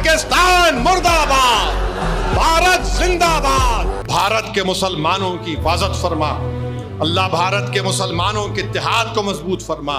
पाकिस्तान मुर्दाबाद, भारत जिंदाबाद। भारत के मुसलमानों की हिफाजत फरमा अल्लाह, भारत के मुसलमानों के इत्तेहाद को मजबूत फरमा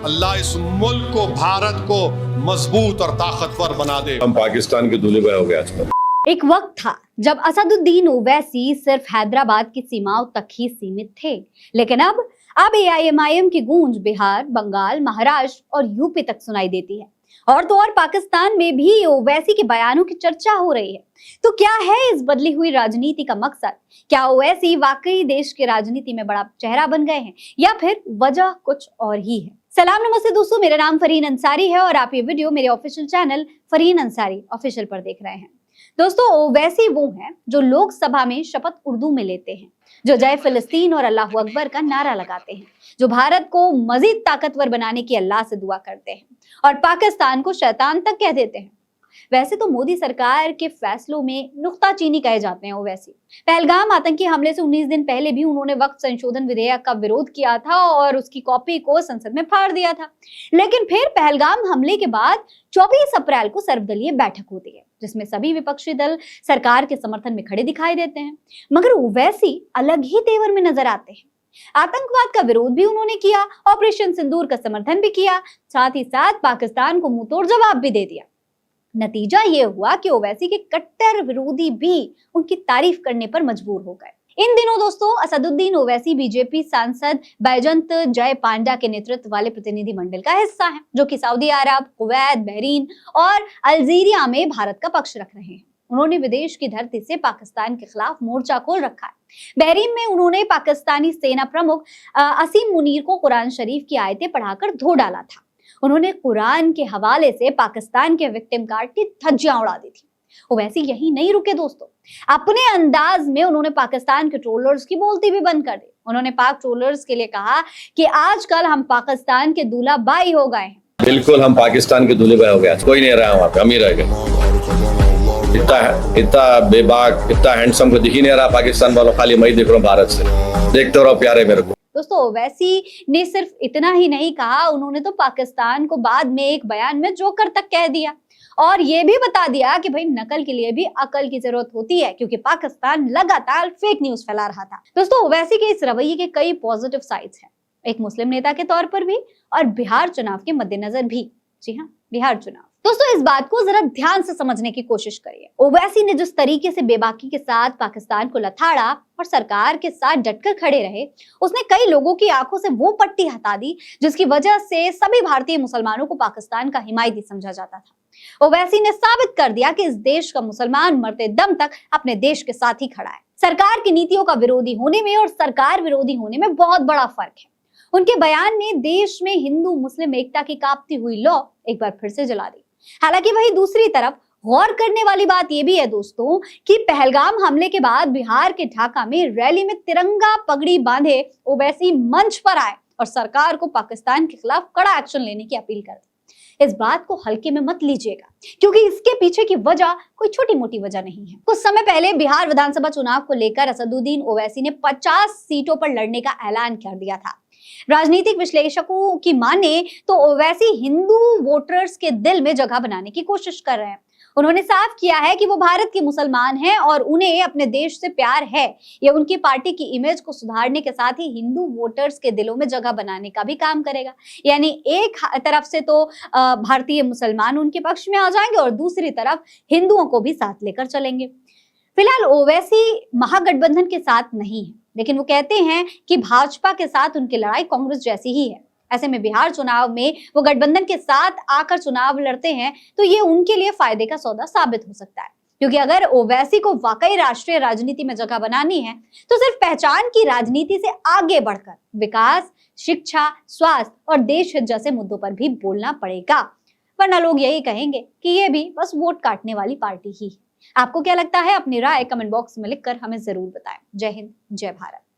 अल्लाह, इस मुल्क को, भारत को मजबूत और ताकतवर बना दे। हम पाकिस्तान के दूल्हे भाई हो गए आजकल। एक वक्त था जब असदुद्दीन ओवैसी सिर्फ हैदराबाद की सीमाओं तक ही सीमित थे, लेकिन अब एआईएमआईएम की गूंज बिहार, बंगाल, महाराष्ट्र और यूपी तक सुनाई देती है। और तो और पाकिस्तान में भी ओवैसी के बयानों की चर्चा हो रही है। तो क्या है इस बदली हुई राजनीति का मकसद? क्या ओवैसी वाकई देश की राजनीति में बड़ा चेहरा बन गए हैं या फिर वजह कुछ और ही है? सलाम नमस्ते दोस्तों, मेरा नाम फरहीन अंसारी है और आप ये वीडियो मेरे official channel Farheen Ansari official पर देख रहे हैं। दोस्तों, ओवैसी वो हैं जो लोकसभा में शपथ उर्दू में लेते हैं, जो जय फिलिस्तीन और अल्लाह अकबर का नारा लगाते हैं, जो भारत को मजीद ताकतवर बनाने की अल्लाह से दुआ करते हैं और पाकिस्तान को शैतान तक कह देते हैं। वैसे तो मोदी सरकार के फैसलों में नुक्ताचीनी कहे जाते हैं ओवैसी। पहलगाम आतंकी हमले से 19 दिन पहले भी उन्होंने वक्त संशोधन विधेयक का विरोध किया था और उसकी कॉपी को संसद में फाड़ दिया था। लेकिन फिर पहलगाम हमले के बाद 24 अप्रैल को सर्वदलीय बैठक होती है, जिसमें सभी विपक्षी दल सरकार के समर्थन में खड़े दिखाई देते हैं। मगर ओवैसी अलग ही तेवर में नजर आते हैं। आतंकवाद का विरोध भी उन्होंने किया, ऑपरेशन सिंदूर का समर्थन भी किया, साथ ही साथ पाकिस्तान को मुंहतोड़ जवाब भी दे दिया। नतीजा ये हुआ कि ओवैसी के कट्टर विरोधी भी उनकी तारीफ करने पर मजबूर हो गए। इन दिनों दोस्तों असदुद्दीन ओवैसी बीजेपी सांसद बैजंत जय पांडा के नेतृत्व वाले प्रतिनिधि मंडल का हिस्सा हैं, जो कि सऊदी अरब, कुवैत, बहरीन और अल्जीरिया में भारत का पक्ष रख रहे हैं। उन्होंने विदेश की धरती से पाकिस्तान के खिलाफ मोर्चा खोल रखा है। बहरीन में उन्होंने पाकिस्तानी सेना प्रमुख असीम मुनीर को कुरान शरीफ की आयतें पढ़ाकर धो डाला था। उन्होंने कुरान के हवाले से पाकिस्तान के विक्टिम गार्ड की धज्जियां उड़ा दी थी। ओवैसी यही नहीं रुके दोस्तों, अपने अंदाज में उन्होंने पाकिस्तान के ट्रोलर्स की बोलती भी बंद कर दी। उन्होंने पाक ट्रोलर्स के लिए कहा कि आजकल हम पाकिस्तान के दूल्हा भाई हो गए हैं। बिल्कुल, हम पाकिस्तान के दूल्हे भाई हो गए, कोई नहीं रहा वहाँ पे, हम ही रह गए। इतना बेबाक, इतना हैंडसम को दिख ही नहीं रहा पाकिस्तान वालों, खाली मैं ही दिख रहा हूँ भारत से। देखते रहो प्यारे मेरे को। दोस्तों, ओवैसी ने सिर्फ इतना ही नहीं कहा, उन्होंने तो पाकिस्तान को बाद में एक बयान में जोकर तक कह दिया और ये भी बता दिया कि भाई नकल के लिए भी अकल की जरूरत होती है, क्योंकि पाकिस्तान लगातार फेक न्यूज फैला रहा था। दोस्तों, ओवैसी के इस रवैये के कई पॉजिटिव साइड्स हैं, एक मुस्लिम नेता के तौर पर भी और बिहार चुनाव के मद्देनजर भी। जी हाँ, बिहार चुनाव। दोस्तों, इस बात को जरा ध्यान से समझने की कोशिश करिए। ओवैसी ने जिस तरीके से बेबाकी के साथ पाकिस्तान को लथाड़ा और सरकार के साथ डटकर खड़े रहे, उसने कई लोगों की आंखों से वो पट्टी हटा दी जिसकी वजह से सभी भारतीय मुसलमानों को पाकिस्तान का हिमायती समझा जाता था। ओवैसी ने साबित कर दिया कि इस देश का मुसलमान मरते दम तक अपने देश के साथ ही खड़ा है। सरकार की नीतियों का विरोधी होने में और सरकार विरोधी होने में बहुत बड़ा फर्क है। उनके बयान ने देश में हिंदू मुस्लिम एकता की कांपती हुई लौ एक बार फिर से जला दी। हालांकि वही दूसरी तरफ गौर करने वाली बात यह भी है दोस्तों कि पहलगाम हमले के बाद बिहार के ढाका में रैली में तिरंगा पगड़ी बांधे ओवैसी मंच पर आए और सरकार को पाकिस्तान के खिलाफ कड़ा एक्शन लेने की अपील कर दी। इस बात को हल्के में मत लीजिएगा, क्योंकि इसके पीछे की वजह कोई छोटी मोटी वजह नहीं है। कुछ समय पहले बिहार विधानसभा चुनाव को लेकर असदुद्दीन ओवैसी ने 50 सीटों पर लड़ने का ऐलान कर दिया था। राजनीतिक विश्लेषकों की माने तो ओवैसी हिंदू वोटर्स के दिल में जगह बनाने की कोशिश कर रहे हैं। उन्होंने साफ किया है कि वो भारत के मुसलमान हैं और उन्हें अपने देश से प्यार है। ये उनकी पार्टी की इमेज को सुधारने के साथ ही हिंदू वोटर्स के दिलों में जगह बनाने का भी काम करेगा। यानी एक तरफ से तो भारतीय मुसलमान उनके पक्ष में आ जाएंगे और दूसरी तरफ हिंदुओं को भी साथ लेकर चलेंगे। फिलहाल ओवैसी महागठबंधन के साथ नहीं है, लेकिन वो कहते हैं कि भाजपा के साथ उनकी लड़ाई कांग्रेस जैसी ही है। ऐसे में बिहार चुनाव में वो गठबंधन के साथ आकर चुनाव लड़ते हैं तो ये उनके लिए फायदे का सौदा साबित हो सकता है, क्योंकि अगर ओवैसी को वाकई राष्ट्रीय राजनीति में जगह बनानी है तो सिर्फ पहचान की राजनीति से आगे बढ़कर विकास, शिक्षा, स्वास्थ्य और देश हित जैसे मुद्दों पर भी बोलना पड़ेगा, वरना लोग यही कहेंगे कि ये भी बस वोट काटने वाली पार्टी ही है। आपको क्या लगता है? अपनी राय कमेंट बॉक्स में लिखकर हमें जरूर बताएं। जय हिंद, जय भारत।